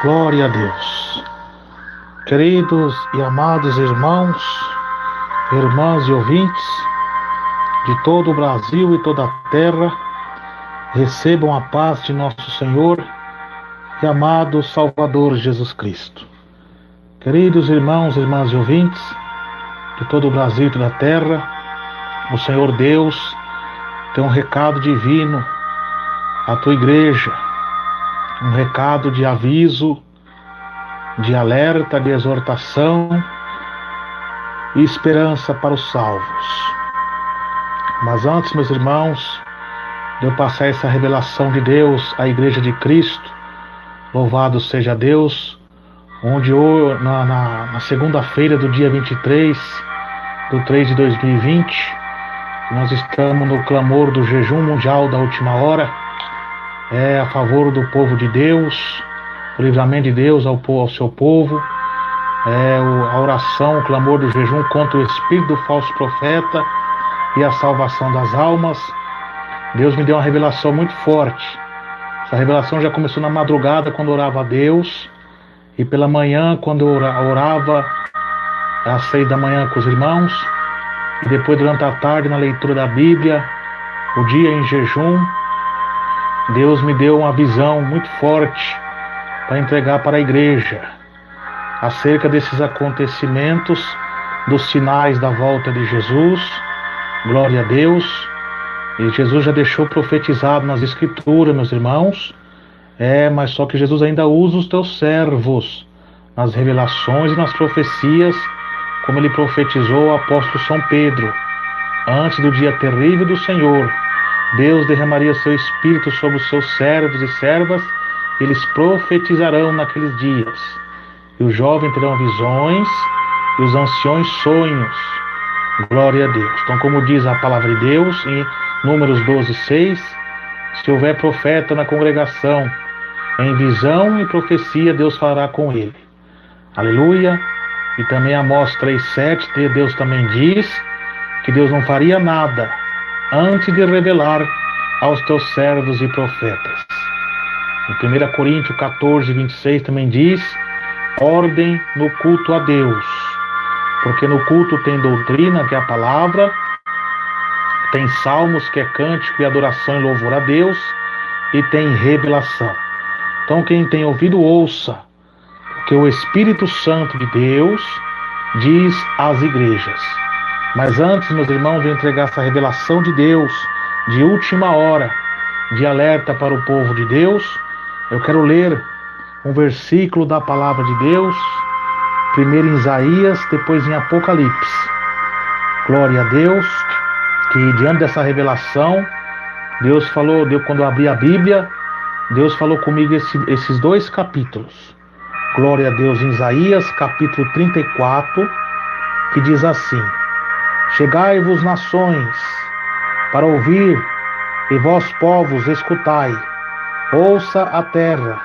Glória a Deus. Queridos e amados irmãos, irmãs e ouvintes de todo o Brasil e toda a terra, recebam a paz de nosso Senhor e amado Salvador Jesus Cristo. Queridos irmãos e irmãs e ouvintes de todo o Brasil e toda a terra, o Senhor Deus tem um recado divino à tua igreja, um recado de aviso, de alerta, de exortação e esperança para os salvos. Mas antes, meus irmãos, de eu passar essa revelação de Deus à Igreja de Cristo, louvado seja Deus, onde na segunda-feira do dia 23 do 3 de 2020, nós estamos no clamor do jejum mundial da última hora, a favor do povo de Deus, o livramento de Deus ao seu povo, a oração, o clamor do jejum contra o espírito do falso profeta e a salvação das almas. Deus me deu uma revelação muito forte. Essa revelação já começou na madrugada, quando orava a Deus, e pela manhã, quando eu orava às 6 da manhã com os irmãos, e depois durante a tarde na leitura da Bíblia, o dia em jejum. Deus me deu uma visão muito forte para entregar para a igreja acerca desses acontecimentos, dos sinais da volta de Jesus. Glória a Deus. E Jesus já deixou profetizado nas Escrituras, meus irmãos, mas só que Jesus ainda usa os teus servos nas revelações e nas profecias, como ele profetizou ao apóstolo São Pedro. Antes do dia terrível do Senhor, Deus derramaria seu Espírito sobre os seus servos e servas, e eles profetizarão naqueles dias. E os jovens terão visões, e os anciões sonhos. Glória a Deus. Então, como diz a palavra de Deus, em Números 12:6, se houver profeta na congregação, em visão e profecia, Deus falará com ele. Aleluia. E também Amós 3:7, Deus também diz que Deus não faria nada antes de revelar aos teus servos e profetas. Em 1 Coríntios 14:26 também diz: ordem no culto a Deus, porque no culto tem doutrina, que é a palavra, tem salmos, que é cântico e adoração e louvor a Deus, e tem revelação. Então quem tem ouvido, ouça, porque o Espírito Santo de Deus diz às igrejas. Mas antes, meus irmãos, de entregar essa revelação de Deus, de última hora, de alerta para o povo de Deus, eu quero ler um versículo da palavra de Deus, primeiro em Isaías, depois em Apocalipse. Glória a Deus, que diante dessa revelação, Deus falou, quando eu abri a Bíblia, Deus falou comigo esses dois capítulos. Glória a Deus, em Isaías, capítulo 34, que diz assim: chegai-vos, nações, para ouvir, e vós, povos, escutai. Ouça a terra,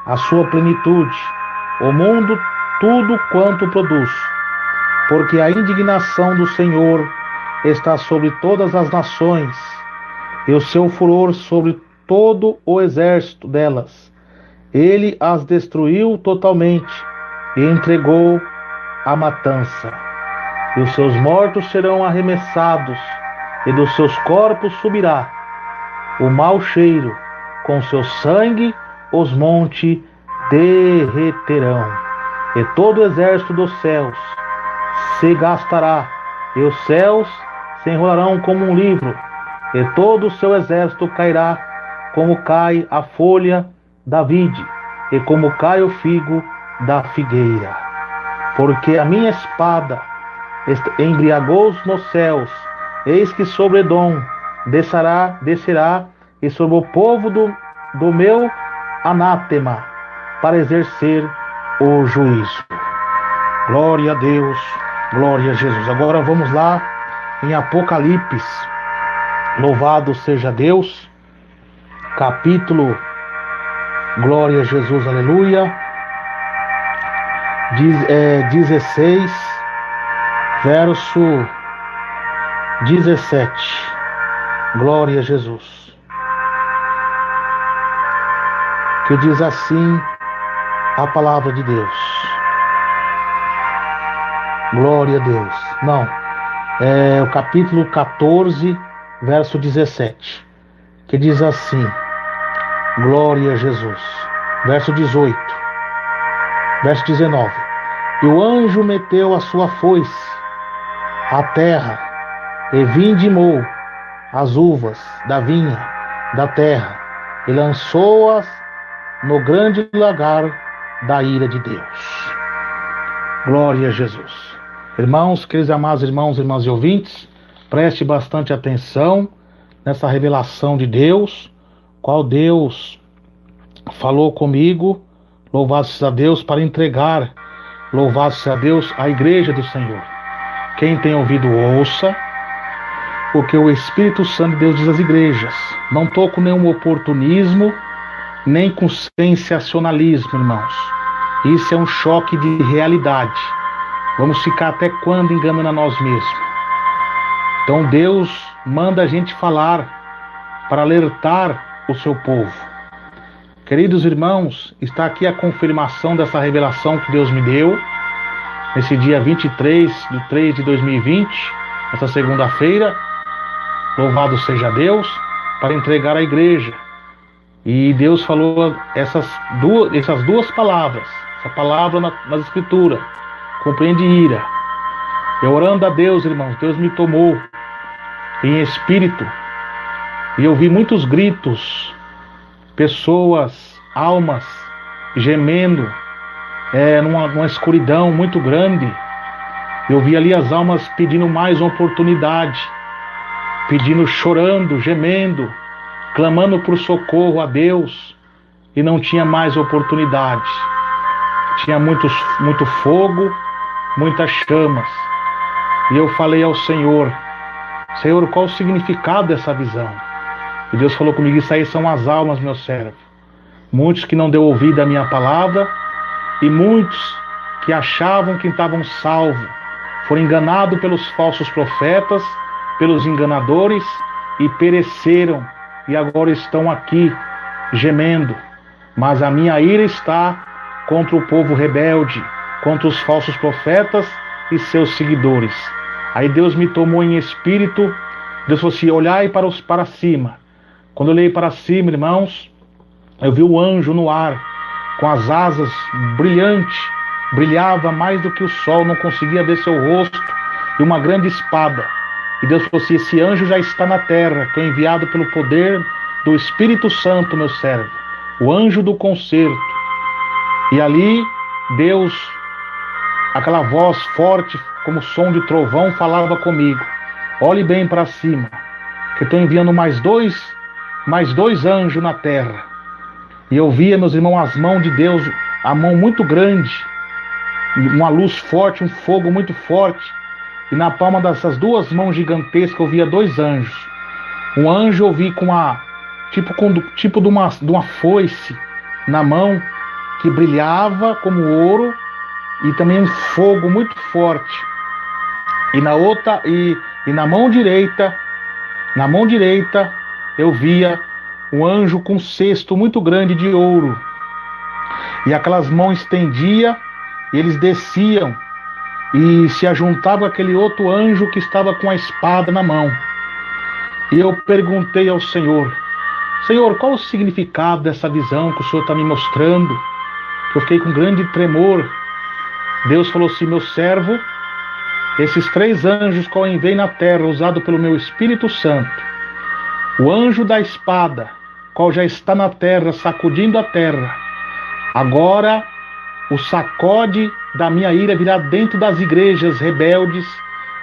a sua plenitude, o mundo, tudo quanto produz. Porque a indignação do Senhor está sobre todas as nações, e o seu furor sobre todo o exército delas. Ele as destruiu totalmente e entregou à matança. E os seus mortos serão arremessados, e dos seus corpos subirá o mau cheiro, com seu sangue os montes derreterão. E todo o exército dos céus se gastará, e os céus se enrolarão como um livro, e todo o seu exército cairá, como cai a folha da vide, e como cai o figo da figueira. Porque a minha espada embriagou-os nos céus, eis que sobre Edom descerá, e sobre o povo do meu anátema, para exercer o juízo. Glória a Deus, glória a Jesus. Agora vamos lá em Apocalipse, louvado seja Deus, capítulo, glória a Jesus, aleluia, 16, verso 17. Glória a Jesus. Que diz assim a palavra de Deus. Glória a Deus. Não, é o capítulo 14, verso 17, que diz assim: glória a Jesus. Verso 18, verso 19: e o anjo meteu a sua foice à terra e vindimou as uvas da vinha da terra e lançou-as no grande lagar da ira de Deus. Glória a Jesus. Irmãos, queridos amados irmãos e irmãs e ouvintes, preste bastante atenção nessa revelação de Deus, qual Deus falou comigo, louvado seja Deus, para entregar, louvado seja Deus, a igreja do Senhor. Quem tem ouvido, ouça, porque o Espírito Santo de Deus diz às igrejas. Não estou com nenhum oportunismo, nem com sensacionalismo, irmãos. Isso é um choque de realidade. Vamos ficar até quando enganando a nós mesmos? Então Deus manda a gente falar para alertar o seu povo. Queridos irmãos, está aqui a confirmação dessa revelação que Deus me deu, nesse dia 23/3/2020, essa segunda-feira, louvado seja Deus, para entregar à igreja. E Deus falou essas duas palavras, essa palavra nas escrituras, compreende ira. Eu orando a Deus, irmãos, Deus me tomou em espírito, e eu vi muitos gritos, pessoas, almas, gemendo, numa escuridão muito grande. Eu vi ali as almas pedindo mais uma oportunidade, pedindo, chorando, gemendo, clamando por socorro a Deus, e não tinha mais oportunidade. Tinha muito fogo, muitas chamas. E eu falei ao Senhor: Senhor, qual o significado dessa visão? E Deus falou comigo: isso aí são as almas, meu servo. Muitos que não deu ouvido à minha palavra, e muitos que achavam que estavam salvos, foram enganados pelos falsos profetas, pelos enganadores, e pereceram, e agora estão aqui gemendo. Mas a minha ira está contra o povo rebelde, contra os falsos profetas e seus seguidores. Aí Deus me tomou em espírito. Deus falou assim: olhai para cima. Quando eu olhei para cima, irmãos, eu vi o anjo no ar, com as asas brilhantes, brilhava mais do que o sol, não conseguia ver seu rosto, e uma grande espada. E Deus falou assim: esse anjo já está na terra, que é enviado pelo poder do Espírito Santo, meu servo, o anjo do concerto. E ali Deus, aquela voz forte como som de trovão, falava comigo: olhe bem para cima, que eu estou enviando mais dois anjos na terra. E eu via, meus irmãos, as mãos de Deus, a mão muito grande, uma luz forte, um fogo muito forte. E na palma dessas duas mãos gigantescas eu via dois anjos. Um anjo eu vi com tipo de uma foice na mão, que brilhava como ouro, e também um fogo muito forte. E na outra, e na mão direita eu via um anjo com um cesto muito grande de ouro. E aquelas mãos estendia, e eles desciam e se ajuntavam àquele outro anjo que estava com a espada na mão. E eu perguntei ao Senhor: Senhor, qual o significado dessa visão que o Senhor está me mostrando? Que eu fiquei com grande tremor. Deus falou assim: meu servo, esses três anjos que eu enviei na terra, usado pelo meu Espírito Santo, o anjo da espada, qual já está na terra, sacudindo a terra, agora o sacode da minha ira virá dentro das igrejas rebeldes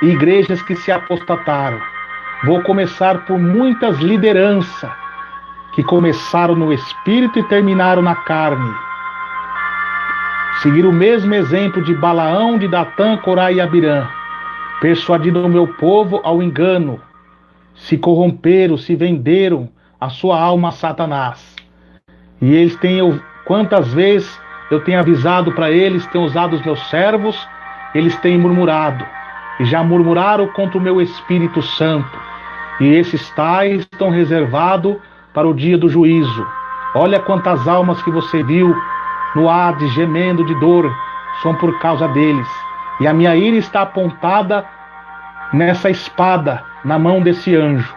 e igrejas que se apostataram. Vou começar por muitas lideranças que começaram no Espírito e terminaram na carne. Seguir o mesmo exemplo de Balaão, de Datã, Corá e Abirã, persuadindo o meu povo ao engano, se corromperam, se venderam a sua alma a Satanás. E eles têm, quantas vezes eu tenho avisado para eles, tenho usado os meus servos, eles têm murmurado, e já murmuraram contra o meu Espírito Santo, e esses tais estão reservados para o dia do juízo. Olha quantas almas que você viu no Hades, gemendo de dor, são por causa deles. E a minha ira está apontada nessa espada, na mão desse anjo.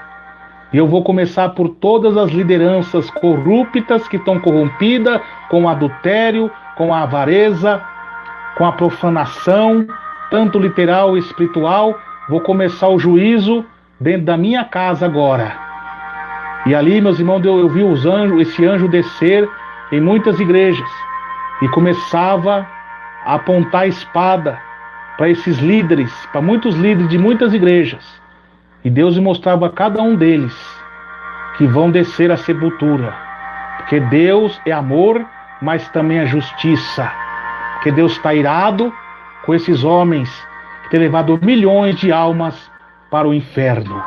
E eu vou começar por todas as lideranças corruptas que estão corrompidas com o adultério, com a avareza, com a profanação, tanto literal e espiritual. Vou começar o juízo dentro da minha casa agora. E ali, meus irmãos, eu vi esse anjo descer em muitas igrejas e começava a apontar a espada para esses líderes, para muitos líderes de muitas igrejas. E Deus me mostrava a cada um deles que vão descer à sepultura. Porque Deus é amor, mas também é justiça. Porque Deus está irado com esses homens que têm levado milhões de almas para o inferno.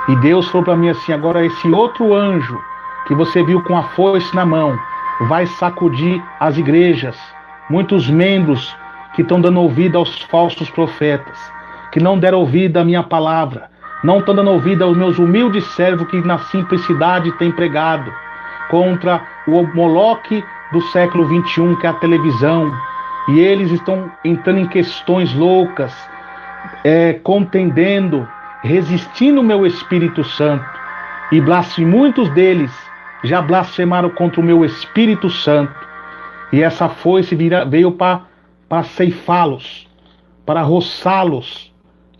E Deus falou para mim assim: agora esse outro anjo que você viu com a foice na mão vai sacudir as igrejas, muitos membros que estão dando ouvido aos falsos profetas, que não deram ouvido à minha palavra, não estão dando ouvido aos meus humildes servos que na simplicidade têm pregado contra o Moloque do século 21, que é a televisão. E eles estão entrando em questões loucas, contendendo, resistindo o meu Espírito Santo. E muitos deles já blasfemaram contra o meu Espírito Santo. E essa foice veio para ceifá-los, para roçá-los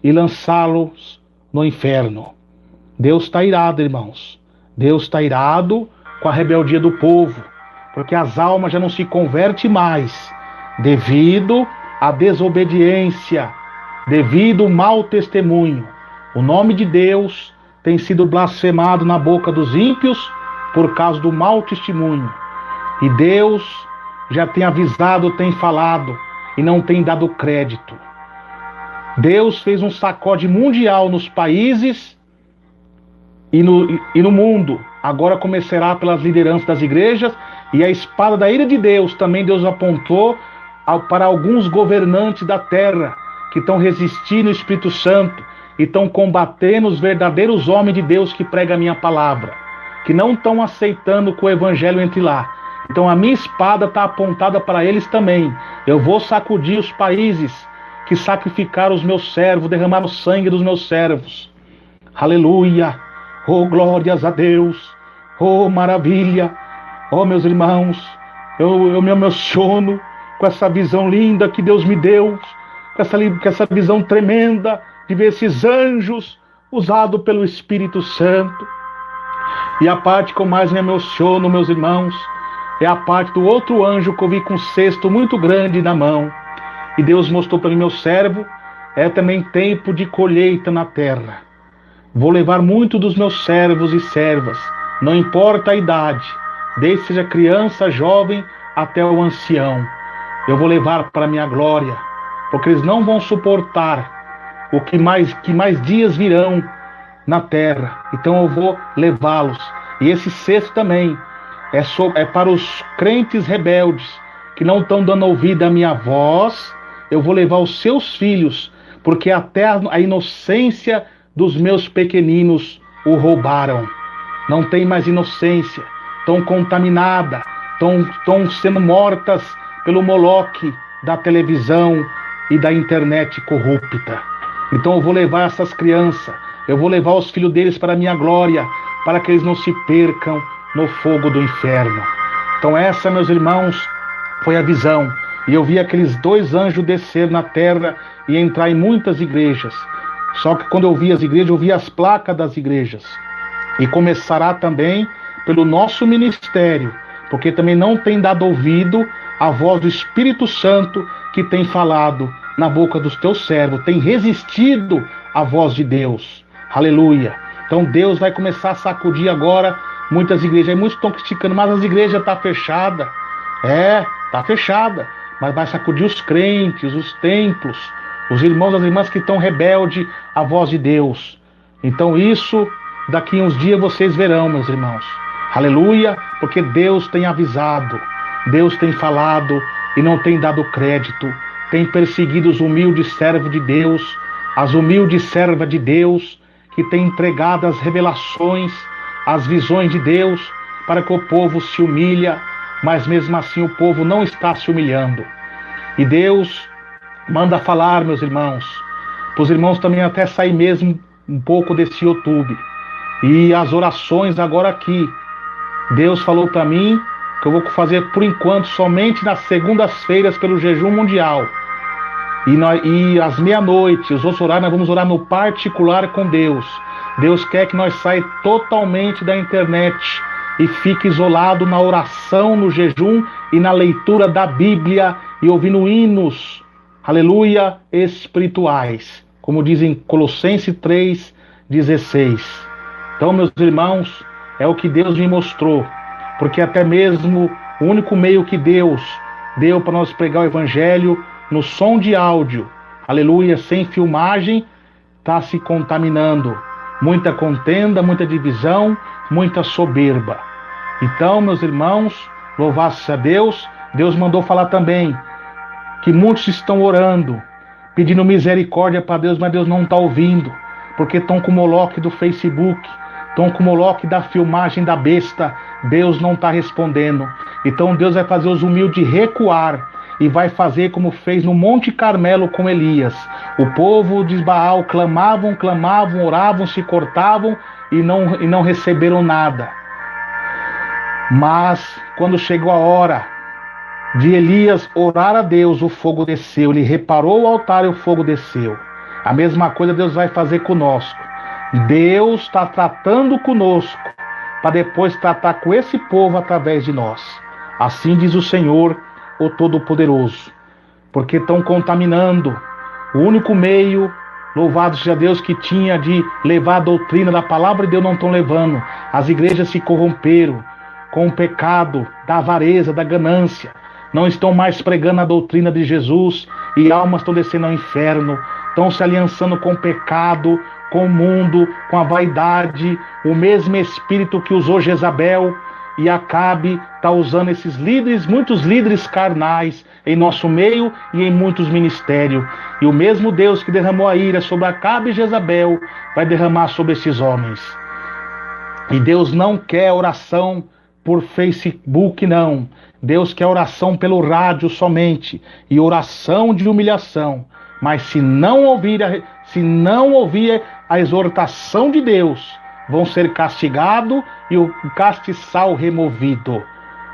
e lançá-los no inferno. Deus está irado, irmãos. Deus está irado com a rebeldia do povo, porque as almas já não se convertem mais, devido à desobediência, devido ao mau testemunho. O nome de Deus tem sido blasfemado na boca dos ímpios por causa do mau testemunho. E Deus já tem avisado, tem falado e não tem dado crédito. Deus fez um sacode mundial nos países e no mundo. Agora começará pelas lideranças das igrejas, e a espada da ira de Deus também Deus apontou para alguns governantes da terra que estão resistindo ao Espírito Santo e estão combatendo os verdadeiros homens de Deus que pregam a minha palavra, que não estão aceitando que o evangelho entre lá. Então a minha espada está apontada para eles também. Eu vou sacudir os países que sacrificaram os meus servos, derramaram o sangue dos meus servos. Aleluia! Oh, glórias a Deus! Oh, maravilha! Oh, meus irmãos, eu me emociono com essa visão linda que Deus me deu, com essa visão tremenda de ver esses anjos usados pelo Espírito Santo. E a parte que eu mais me emociono, meus irmãos, é a parte do outro anjo que eu vi com um cesto muito grande na mão. E Deus mostrou para mim: meu servo, é também tempo de colheita na terra. Vou levar muito dos meus servos e servas, não importa a idade, desde seja criança, jovem, até o ancião. Eu vou levar para a minha glória, porque eles não vão suportar o que mais dias virão na terra. Então eu vou levá-los. E esse cesto também é para os crentes rebeldes que não estão dando ouvido à minha voz. Eu vou levar os seus filhos, porque até a inocência dos meus pequeninos o roubaram. Não tem mais inocência, estão contaminadas, estão sendo mortas pelo Moloque da televisão e da internet corrupta. Então eu vou levar essas crianças, eu vou levar os filhos deles para a minha glória, para que eles não se percam no fogo do inferno. Então essa, meus irmãos, foi a visão. E eu vi aqueles 2 anjos descer na terra e entrar em muitas igrejas. Só que quando eu vi as igrejas, eu vi as placas das igrejas. E começará também pelo nosso ministério, porque também não tem dado ouvido à voz do Espírito Santo que tem falado na boca dos teus servos, tem resistido à voz de Deus. Aleluia! Então Deus vai começar a sacudir agora muitas igrejas. Aí muitos estão criticando, mas as igrejas estão fechadas. Está fechada. Mas vai sacudir os crentes, os templos, os irmãos e as irmãs que estão rebeldes à voz de Deus. Então isso, daqui uns dias vocês verão, meus irmãos. Aleluia, porque Deus tem avisado, Deus tem falado e não tem dado crédito. Tem perseguido os humildes servos de Deus, as humildes servas de Deus, que têm entregado as revelações, as visões de Deus, para que o povo se humilha mas mesmo assim o povo não está se humilhando. E Deus manda falar, meus irmãos, para os irmãos também até sair mesmo um pouco desse YouTube. E as orações agora aqui, Deus falou para mim que eu vou fazer por enquanto somente nas segundas-feiras pelo jejum mundial. E às meia-noite, os outros horários, nós vamos orar no particular com Deus. Deus quer que nós saia totalmente da internet e fique isolado na oração, no jejum e na leitura da Bíblia e ouvindo hinos, aleluia, espirituais, como dizem Colossenses 3,16. Então, meus irmãos, é o que Deus me mostrou, porque até mesmo o único meio que Deus deu para nós pregar o Evangelho no som de áudio, aleluia, sem filmagem, está se contaminando. Muita contenda, muita divisão, muita soberba. Então, meus irmãos, louvado-se a Deus, Deus mandou falar também que muitos estão orando, pedindo misericórdia para Deus, mas Deus não está ouvindo, porque estão com o Moloque do Facebook, estão com o Moloque da filmagem da besta, Deus não está respondendo. Então Deus vai fazer os humildes recuar, e vai fazer como fez no Monte Carmelo com Elias. O povo de Baal clamavam, oravam, se cortavam e não receberam nada. Mas quando chegou a hora de Elias orar a Deus, o fogo desceu. Ele reparou o altar e o fogo desceu. A mesma coisa Deus vai fazer conosco. Deus está tratando conosco para depois tratar com esse povo através de nós. Assim diz o Senhor, o Todo-Poderoso, porque estão contaminando o único meio, louvado seja Deus, que tinha de levar a doutrina da palavra de Deus, não estão levando. As igrejas se corromperam com o pecado da avareza, da ganância, não estão mais pregando a doutrina de Jesus, e almas estão descendo ao inferno, estão se aliançando com o pecado, com o mundo, com a vaidade, o mesmo espírito que usou Jezabel, e Acabe está usando esses líderes, muitos líderes carnais em nosso meio e em muitos ministérios. E o mesmo Deus que derramou a ira sobre Acabe e Jezabel vai derramar sobre esses homens. E Deus não quer oração por Facebook, não. Deus quer oração pelo rádio somente e oração de humilhação. Mas se não ouvir a exortação de Deus, vão ser castigados e o castiçal removido.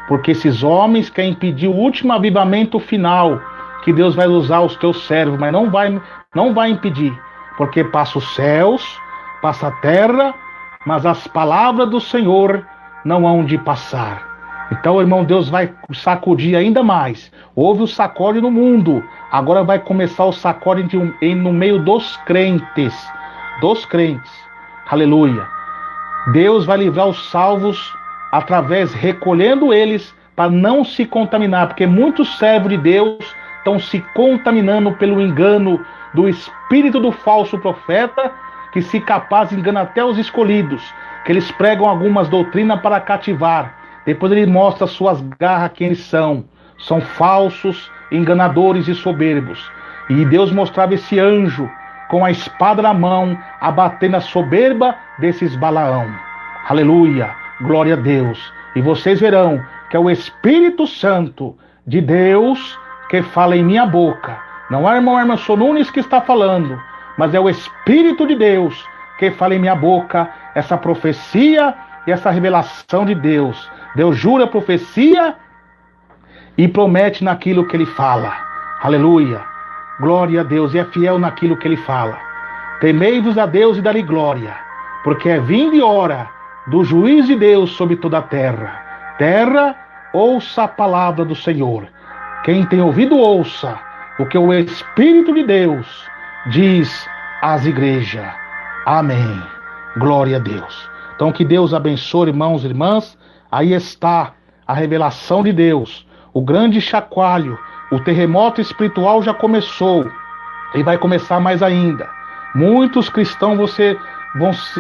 Porque esses homens querem impedir o último avivamento final, que Deus vai usar os teus servos, mas não vai impedir. Porque passa os céus, passa a terra, mas as palavras do Senhor não hão de passar. Então, irmão, Deus vai sacudir ainda mais. Houve o sacode no mundo, agora vai começar o sacode no meio dos crentes. Dos crentes. Aleluia. Deus vai livrar os salvos através, recolhendo eles para não se contaminar, porque muitos servos de Deus estão se contaminando pelo engano do espírito do falso profeta, que se capaz engana até os escolhidos, que eles pregam algumas doutrinas para cativar. Depois ele mostra suas garras, quem eles são. São falsos, enganadores e soberbos. E Deus mostrava esse anjo com a espada na mão, abatendo a soberba desses Balaão. Aleluia, glória a Deus. E vocês verão que é o Espírito Santo de Deus que fala em minha boca. Não é irmão Emerson Nunes que está falando, mas é o Espírito de Deus que fala em minha boca essa profecia e essa revelação de Deus. Deus jura a profecia e promete naquilo que ele fala. Aleluia. Glória a Deus, e é fiel naquilo que ele fala. Temei-vos a Deus e dá-lhe glória, porque é vinda e hora do juízo de Deus sobre toda a terra. Terra, ouça a palavra do Senhor. Quem tem ouvido, ouça o que o Espírito de Deus diz às igrejas. Amém. Glória a Deus. Então que Deus abençoe, irmãos e irmãs. Aí está a revelação de Deus, o grande chacoalho. O terremoto espiritual já começou e vai começar mais ainda. Muitos cristãos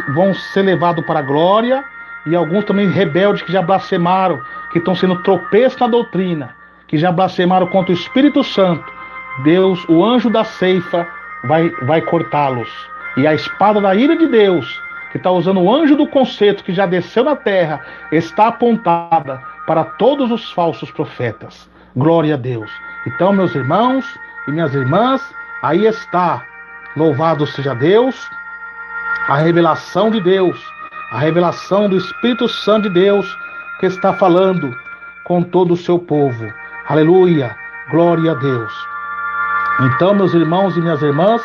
vão ser levados para a glória, e alguns também rebeldes que já blasfemaram, que estão sendo tropeços na doutrina, que já blasfemaram contra o Espírito Santo. Deus, o anjo da ceifa, vai cortá-los. E a espada da ira de Deus, que está usando o anjo do concerto, que já desceu na terra, está apontada para todos os falsos profetas. Glória a Deus. Então, meus irmãos e minhas irmãs, aí está, louvado seja Deus, a revelação de Deus, a revelação do Espírito Santo de Deus, que está falando com todo o seu povo. Aleluia, glória a Deus. Então, meus irmãos e minhas irmãs,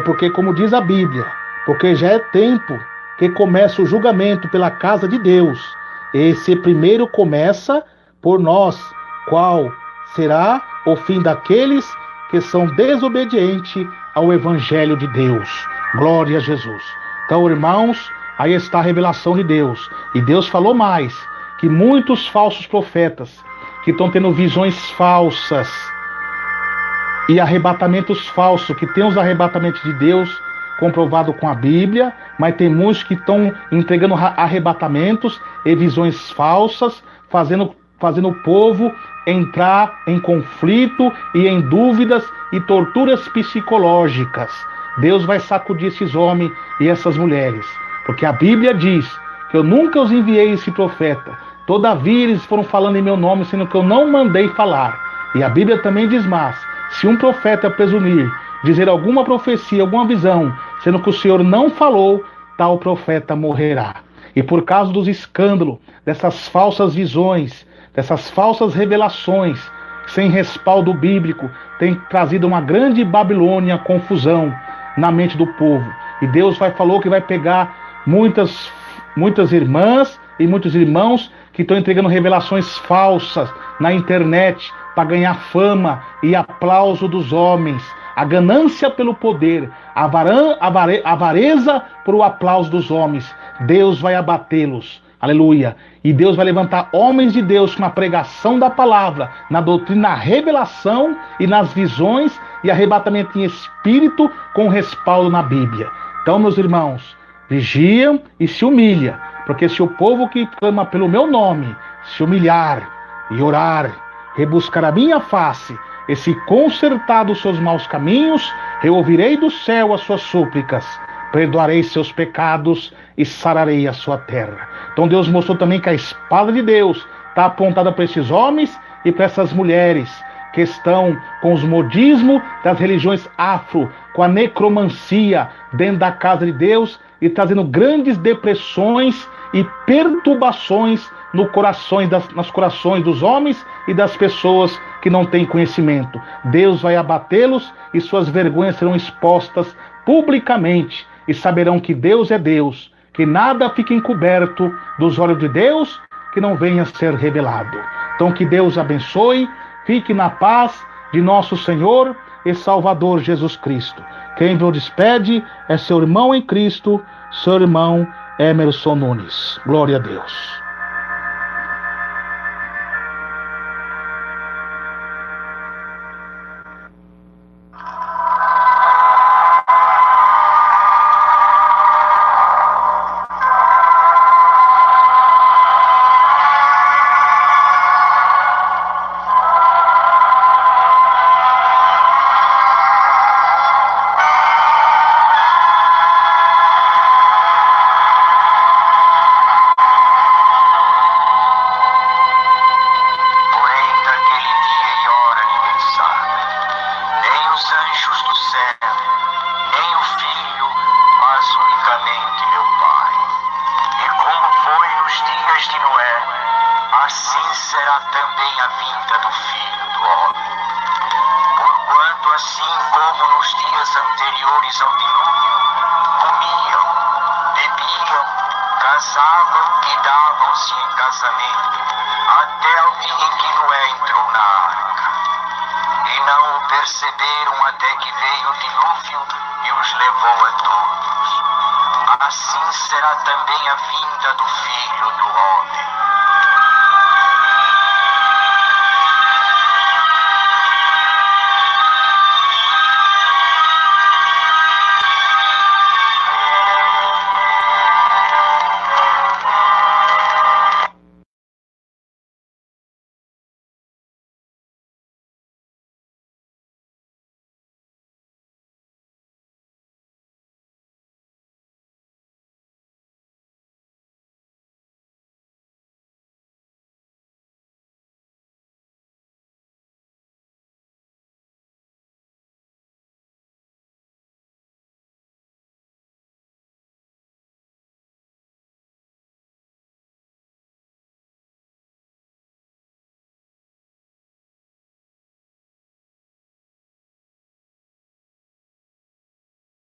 porque como diz a Bíblia, porque já é tempo que começa o julgamento pela casa de Deus. Esse primeiro começa por nós, qual será o fim daqueles que são desobedientes ao Evangelho de Deus. Glória a Jesus. Então, irmãos, aí está a revelação de Deus. E Deus falou mais, que muitos falsos profetas que estão tendo visões falsas e arrebatamentos falsos, que tem os arrebatamentos de Deus comprovado com a Bíblia, mas tem muitos que estão entregando arrebatamentos e visões falsas, fazendo o povo entrar em conflito e em dúvidas e torturas psicológicas. Deus vai sacudir esses homens e essas mulheres, porque a Bíblia diz que eu nunca os enviei esse profeta, todavia eles foram falando em meu nome, sendo que eu não mandei falar. E a Bíblia também diz mais, se um profeta presumir dizer alguma profecia, alguma visão, sendo que o Senhor não falou, tal profeta morrerá. E por causa dos escândalos, dessas falsas visões, dessas falsas revelações, sem respaldo bíblico, tem trazido uma grande Babilônia, confusão na mente do povo. E Deus falou que vai pegar muitas irmãs e muitos irmãos que estão entregando revelações falsas na internet para ganhar fama e aplauso dos homens, a ganância pelo poder, a avareza por o aplauso dos homens. Deus vai abatê-los. Aleluia. E Deus vai levantar homens de Deus com a pregação da palavra, na doutrina, na revelação e nas visões e arrebatamento em espírito com respaldo na Bíblia. Então, meus irmãos, vigiam e se humilham, porque se o povo que clama pelo meu nome se humilhar e orar, rebuscar a minha face, e se consertar dos seus maus caminhos, eu ouvirei do céu as suas súplicas, perdoarei seus pecados e sararei a sua terra. Então Deus mostrou também que a espada de Deus está apontada para esses homens e para essas mulheres que estão com os modismos das religiões afro, com a necromancia dentro da casa de Deus e trazendo grandes depressões e perturbações nos corações dos homens e das pessoas que não têm conhecimento. Deus vai abatê-los e suas vergonhas serão expostas publicamente e saberão que Deus é Deus, que nada fica encoberto dos olhos de Deus que não venha a ser revelado. Então que Deus abençoe, fique na paz de nosso Senhor e Salvador Jesus Cristo. Quem vos despede é seu irmão em Cristo, seu irmão Emerson Nunes. Glória a Deus. assim será também a vinda do Filho do Homem. Porquanto, assim como nos dias anteriores ao dilúvio, comiam, bebiam, casavam e davam-se em casamento, até o dia em que Noé entrou na arca. E não o perceberam até que veio o dilúvio e os levou a todos. Assim será também a vinda do Filho do Homem.